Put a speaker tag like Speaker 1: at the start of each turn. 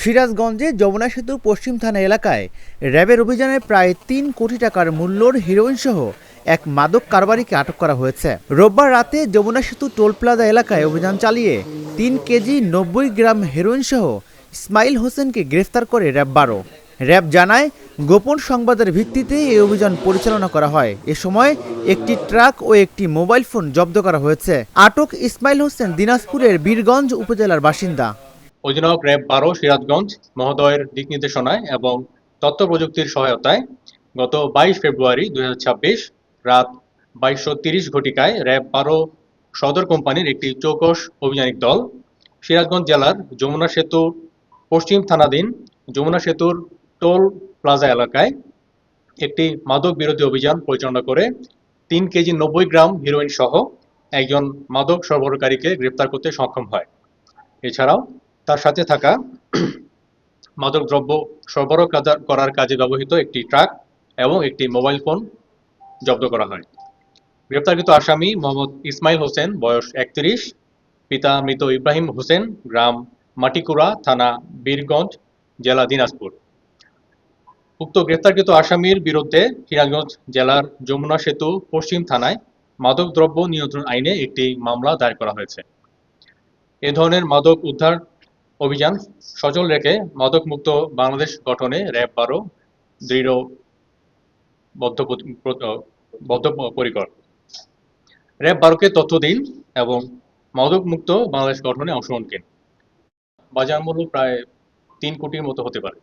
Speaker 1: সিরাজগঞ্জে যমুনা সেতু পশ্চিম থানা এলাকায় র্যাবের অভিযানে প্রায় ৩ কোটি টাকার মূল্যর হেরোইন সহ এক মাদক কারবারিকে আটক করা হয়েছে। রোববার রাতে যমুনা সেতু টোল প্লাজা এলাকায় অভিযান চালিয়ে 3 কেজি 90 গ্রাম হেরোইন সহ ইসমাইল হোসেনকে গ্রেফতার করে র্যাব 12। র্যাব জানায়, গোপন সংবাদের ভিত্তিতে এই অভিযান পরিচালনা করা হয়। এ সময় একটি ট্রাক ও একটি মোবাইল ফোন জব্দ করা হয়েছে। আটক ইসমাইল হোসেন দিনাজপুরের বীরগঞ্জ উপজেলার বাসিন্দা।
Speaker 2: অধিনায়ক র্যাব 12 সিরাজগঞ্জ মহোদয়ের দিক নির্দেশনায় এবং তথ্য প্রযুক্তির সহায়তায় গত 22 ফেব্রুয়ারি 2026 রাত 22:30 ঘটিকায় র্যাব 12 সদর কোম্পানির একটি চৌকস অভিযানিক দল সিরাজগঞ্জ জেলার যমুনা সেতু পশ্চিম থানাধীন যমুনা সেতুর টোল প্লাজা এলাকায় একটি মাদক বিরোধী অভিযান পরিচালনা করে 3 কেজি 90 গ্রাম হেরোইন সহ একজন মাদক সরবরাহকারীকে গ্রেপ্তার করতে সক্ষম হয়। এছাড়াও তার সাথে থাকা মাদকদ্রব্য সরবরাহ করার কাজে ব্যবহৃত একটি ট্রাক এবং একটি মোবাইল ফোন জব্দ করা হয়। গ্রেপ্তারকৃত আসামি মোহাম্মদ ইসমাইল হোসেন, বয়স 31, পিতা মৃত ইব্রাহিম হোসেন, গ্রাম মাটিকুড়া, থানা বীরগঞ্জ, জেলা দিনাজপুর। উক্ত গ্রেপ্তারকৃত আসামির বিরুদ্ধে সিরাজগঞ্জ জেলার যমুনা সেতু পশ্চিম থানায় মাদকদ্রব্য নিয়ন্ত্রণ আইনে একটি মামলা দায়ের করা হয়েছে। এ ধরনের মাদক উদ্ধার অভিযান সচল রেখে মাদকমুক্ত বাংলাদেশ গঠনে র্যাব 12 দৃঢ় বদ্ধপরিকর। র্যাব 12কে তথ্য দিন এবং মাদকমুক্ত বাংলাদেশ গঠনে অংশগ্রহণ কিন। বাজার মূল্য প্রায় 3 কোটির মতো হতে পারে।